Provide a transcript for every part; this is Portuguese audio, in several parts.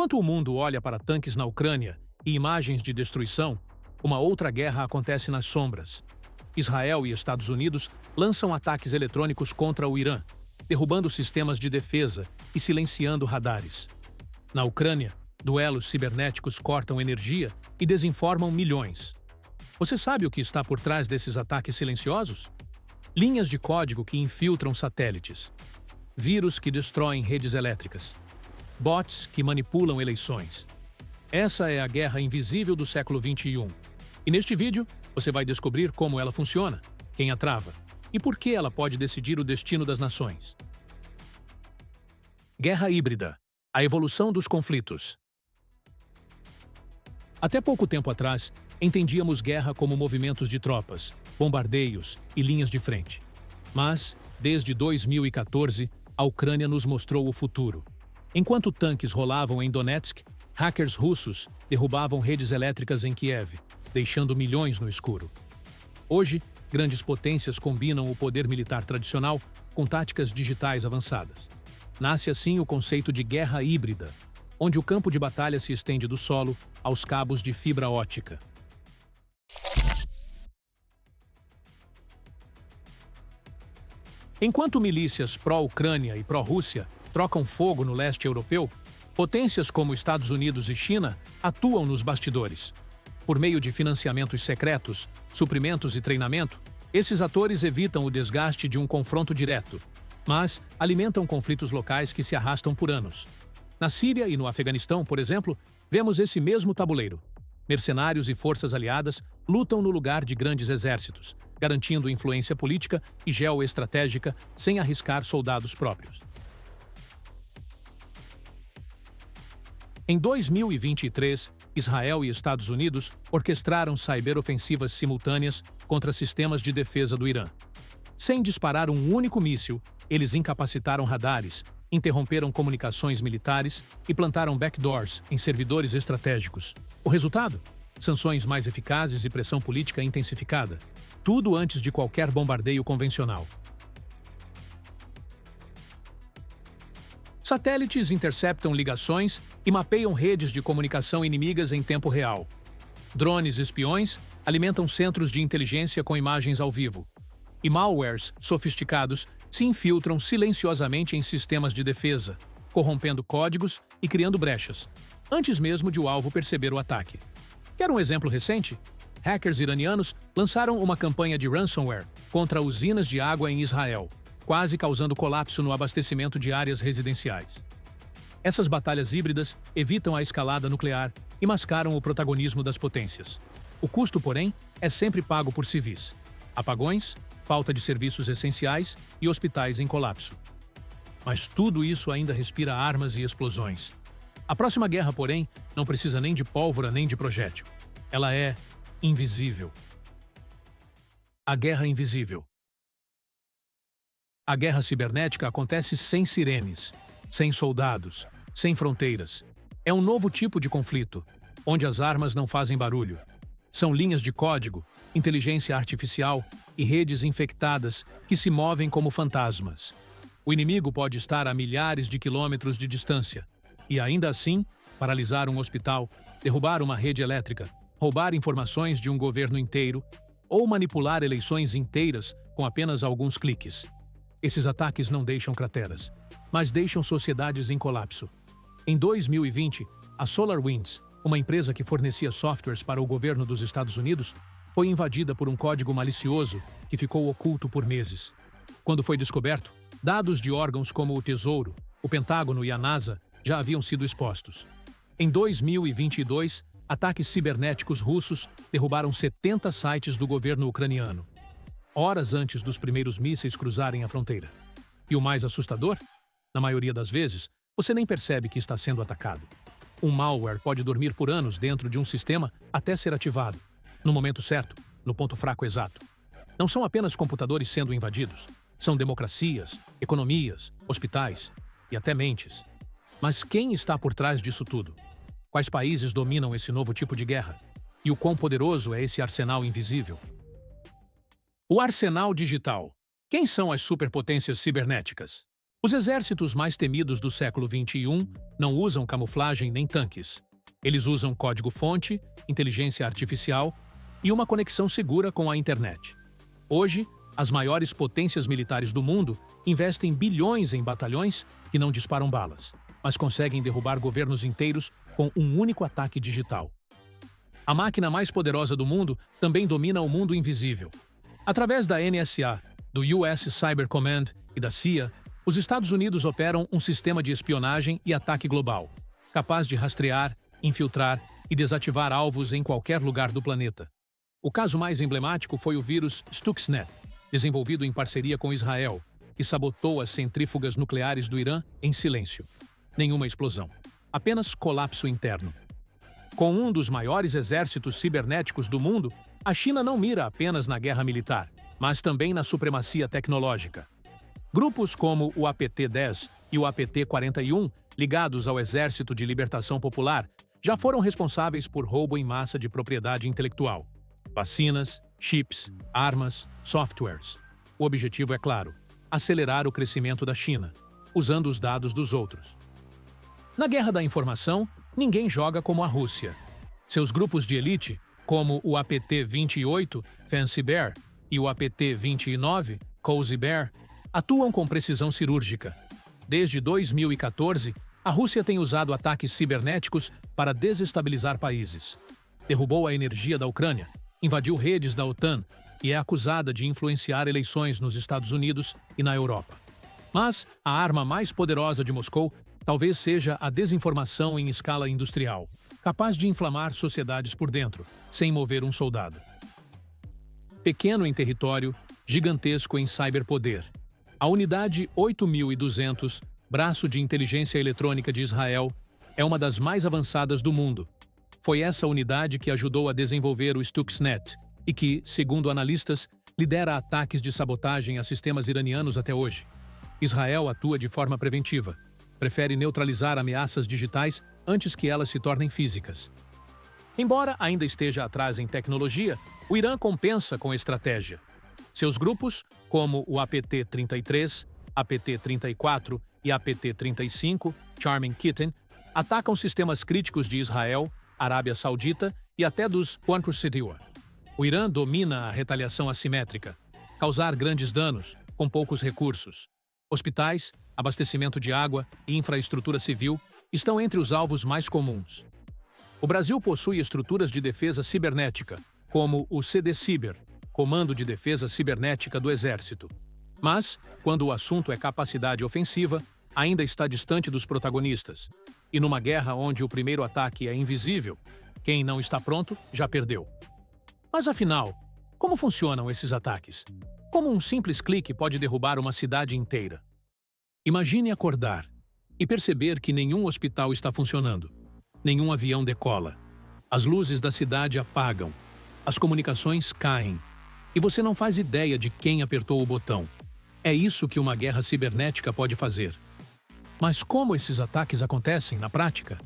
Enquanto o mundo olha para tanques na Ucrânia e imagens de destruição, uma outra guerra acontece nas sombras. Israel e Estados Unidos lançam ataques eletrônicos contra o Irã, derrubando sistemas de defesa e silenciando radares. Na Ucrânia, duelos cibernéticos cortam energia e desinformam milhões. Você sabe o que está por trás desses ataques silenciosos? Linhas de código que infiltram satélites, vírus que destroem redes elétricas, bots que manipulam eleições. Essa é a guerra invisível do século XXI. E neste vídeo, você vai descobrir como ela funciona, quem a trava e por que ela pode decidir o destino das nações. Guerra híbrida. A evolução dos conflitos. Até pouco tempo atrás, entendíamos guerra como movimentos de tropas, bombardeios e linhas de frente. Mas, desde 2014, a Ucrânia nos mostrou o futuro. Enquanto tanques rolavam em Donetsk, hackers russos derrubavam redes elétricas em Kiev, deixando milhões no escuro. Hoje, grandes potências combinam o poder militar tradicional com táticas digitais avançadas. Nasce assim o conceito de guerra híbrida, onde o campo de batalha se estende do solo aos cabos de fibra óptica. Enquanto milícias pró-Ucrânia e pró-Rússia trocam fogo no leste europeu, potências como Estados Unidos e China atuam nos bastidores. Por meio de financiamentos secretos, suprimentos e treinamento, esses atores evitam o desgaste de um confronto direto, mas alimentam conflitos locais que se arrastam por anos. Na Síria e no Afeganistão, por exemplo, vemos esse mesmo tabuleiro. Mercenários e forças aliadas lutam no lugar de grandes exércitos, garantindo influência política e geoestratégica sem arriscar soldados próprios. Em 2023, Israel e Estados Unidos orquestraram ciberofensivas simultâneas contra sistemas de defesa do Irã. Sem disparar um único míssil, eles incapacitaram radares, interromperam comunicações militares e plantaram backdoors em servidores estratégicos. O resultado? Sanções mais eficazes e pressão política intensificada. Tudo antes de qualquer bombardeio convencional. Satélites interceptam ligações e mapeiam redes de comunicação inimigas em tempo real. Drones espiões alimentam centros de inteligência com imagens ao vivo. E malwares sofisticados se infiltram silenciosamente em sistemas de defesa, corrompendo códigos e criando brechas, antes mesmo de o alvo perceber o ataque. Quer um exemplo recente? Hackers iranianos lançaram uma campanha de ransomware contra usinas de água em Israel, quase causando colapso no abastecimento de áreas residenciais. Essas batalhas híbridas evitam a escalada nuclear e mascaram o protagonismo das potências. O custo, porém, é sempre pago por civis. Apagões, falta de serviços essenciais e hospitais em colapso. Mas tudo isso ainda respira armas e explosões. A próxima guerra, porém, não precisa nem de pólvora nem de projétil. Ela é invisível. A guerra invisível. A guerra cibernética acontece sem sirenes, sem soldados, sem fronteiras. É um novo tipo de conflito, onde as armas não fazem barulho. São linhas de código, inteligência artificial e redes infectadas que se movem como fantasmas. O inimigo pode estar a milhares de quilômetros de distância e, ainda assim, paralisar um hospital, derrubar uma rede elétrica, roubar informações de um governo inteiro ou manipular eleições inteiras com apenas alguns cliques. Esses ataques não deixam crateras, mas deixam sociedades em colapso. Em 2020, a SolarWinds, uma empresa que fornecia softwares para o governo dos Estados Unidos, foi invadida por um código malicioso que ficou oculto por meses. Quando foi descoberto, dados de órgãos como o Tesouro, o Pentágono e a NASA já haviam sido expostos. Em 2022, ataques cibernéticos russos derrubaram 70 sites do governo ucraniano, horas antes dos primeiros mísseis cruzarem a fronteira. E o mais assustador? Na maioria das vezes, você nem percebe que está sendo atacado. Um malware pode dormir por anos dentro de um sistema até ser ativado, no momento certo, no ponto fraco exato. Não são apenas computadores sendo invadidos, são democracias, economias, hospitais e até mentes. Mas quem está por trás disso tudo? Quais países dominam esse novo tipo de guerra? E o quão poderoso é esse arsenal invisível? O arsenal digital. Quem são as superpotências cibernéticas? Os exércitos mais temidos do século XXI não usam camuflagem nem tanques. Eles usam código-fonte, inteligência artificial e uma conexão segura com a internet. Hoje, as maiores potências militares do mundo investem bilhões em batalhões que não disparam balas, mas conseguem derrubar governos inteiros com um único ataque digital. A máquina mais poderosa do mundo também domina o mundo invisível. Através da NSA, do US Cyber Command e da CIA, os Estados Unidos operam um sistema de espionagem e ataque global, capaz de rastrear, infiltrar e desativar alvos em qualquer lugar do planeta. O caso mais emblemático foi o vírus Stuxnet, desenvolvido em parceria com Israel, que sabotou as centrífugas nucleares do Irã em silêncio. Nenhuma explosão, apenas colapso interno. Com um dos maiores exércitos cibernéticos do mundo, a China não mira apenas na guerra militar, mas também na supremacia tecnológica. Grupos como o APT-10 e o APT-41, ligados ao Exército de Libertação Popular, já foram responsáveis por roubo em massa de propriedade intelectual. Vacinas, chips, armas, softwares. O objetivo é claro: acelerar o crescimento da China, usando os dados dos outros. Na guerra da informação, ninguém joga como a Rússia. Seus grupos de elite, como o APT-28, Fancy Bear, e o APT-29, Cozy Bear, atuam com precisão cirúrgica. Desde 2014, a Rússia tem usado ataques cibernéticos para desestabilizar países. Derrubou a energia da Ucrânia, invadiu redes da OTAN e é acusada de influenciar eleições nos Estados Unidos e na Europa. Mas a arma mais poderosa de Moscou talvez seja a desinformação em escala industrial, capaz de inflamar sociedades por dentro, sem mover um soldado. Pequeno em território, gigantesco em cyberpoder. A unidade 8200, braço de inteligência eletrônica de Israel, é uma das mais avançadas do mundo. Foi essa unidade que ajudou a desenvolver o Stuxnet e que, segundo analistas, lidera ataques de sabotagem a sistemas iranianos até hoje. Israel atua de forma preventiva. Prefere neutralizar ameaças digitais antes que elas se tornem físicas. Embora ainda esteja atrás em tecnologia, o Irã compensa com estratégia. Seus grupos, como o APT-33, APT-34 e APT-35, Charming Kitten, atacam sistemas críticos de Israel, Arábia Saudita e até dos Qantas. O Irã domina a retaliação assimétrica, causar grandes danos com poucos recursos. Hospitais, abastecimento de água e infraestrutura civil estão entre os alvos mais comuns. O Brasil possui estruturas de defesa cibernética, como o CDCiber, Comando de Defesa Cibernética do Exército. Mas, quando o assunto é capacidade ofensiva, ainda está distante dos protagonistas. E numa guerra onde o primeiro ataque é invisível, quem não está pronto já perdeu. Mas afinal, como funcionam esses ataques? Como um simples clique pode derrubar uma cidade inteira? Imagine acordar e perceber que nenhum hospital está funcionando, nenhum avião decola, as luzes da cidade apagam, as comunicações caem, e você não faz ideia de quem apertou o botão. É isso que uma guerra cibernética pode fazer. Mas como esses ataques acontecem na prática?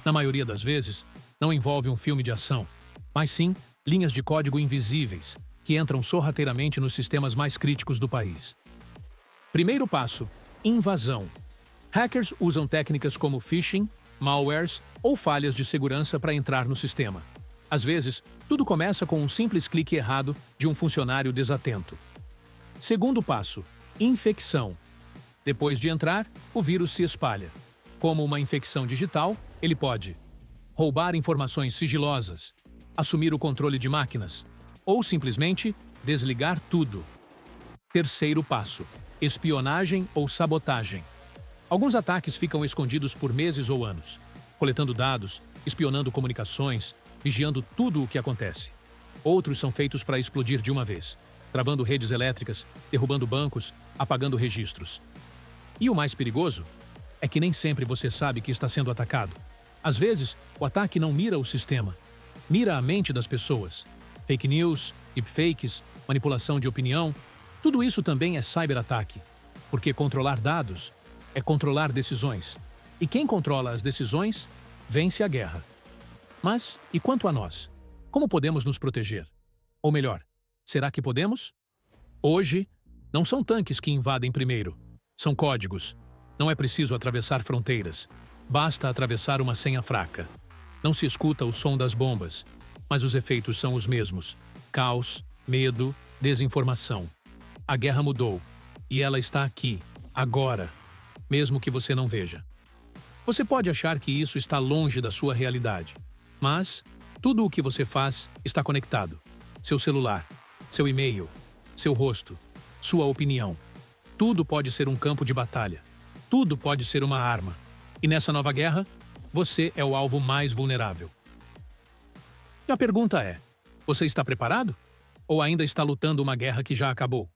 Na maioria das vezes, não envolve um filme de ação, mas sim linhas de código invisíveis que entram sorrateiramente nos sistemas mais críticos do país. Primeiro passo: invasão. Hackers usam técnicas como phishing, malwares ou falhas de segurança para entrar no sistema. Às vezes, tudo começa com um simples clique errado de um funcionário desatento. Segundo passo: infecção. Depois de entrar, o vírus se espalha. Como uma infecção digital, ele pode roubar informações sigilosas, assumir o controle de máquinas, ou simplesmente desligar tudo. Terceiro passo: espionagem ou sabotagem. Alguns ataques ficam escondidos por meses ou anos, coletando dados, espionando comunicações, vigiando tudo o que acontece. Outros são feitos para explodir de uma vez, travando redes elétricas, derrubando bancos, apagando registros. E o mais perigoso é que nem sempre você sabe que está sendo atacado. Às vezes, o ataque não mira o sistema, mira a mente das pessoas. Fake news, deepfakes, manipulação de opinião, tudo isso também é cyberataque, porque controlar dados é controlar decisões. E quem controla as decisões, vence a guerra. Mas, e quanto a nós? Como podemos nos proteger? Ou melhor, será que podemos? Hoje, não são tanques que invadem primeiro, São códigos. Não é preciso atravessar fronteiras. Basta atravessar uma senha fraca. Não se escuta o som das bombas, mas os efeitos são os mesmos. Caos, medo, desinformação. A guerra mudou. E ela está aqui, agora, mesmo que você não veja. Você pode achar que isso está longe da sua realidade, mas tudo o que você faz está conectado. Seu celular, seu e-mail, seu rosto, sua opinião. Tudo pode ser um campo de batalha. Tudo pode ser uma arma. E nessa nova guerra, você é o alvo mais vulnerável. E a pergunta é: você está preparado? Ou ainda está lutando uma guerra que já acabou?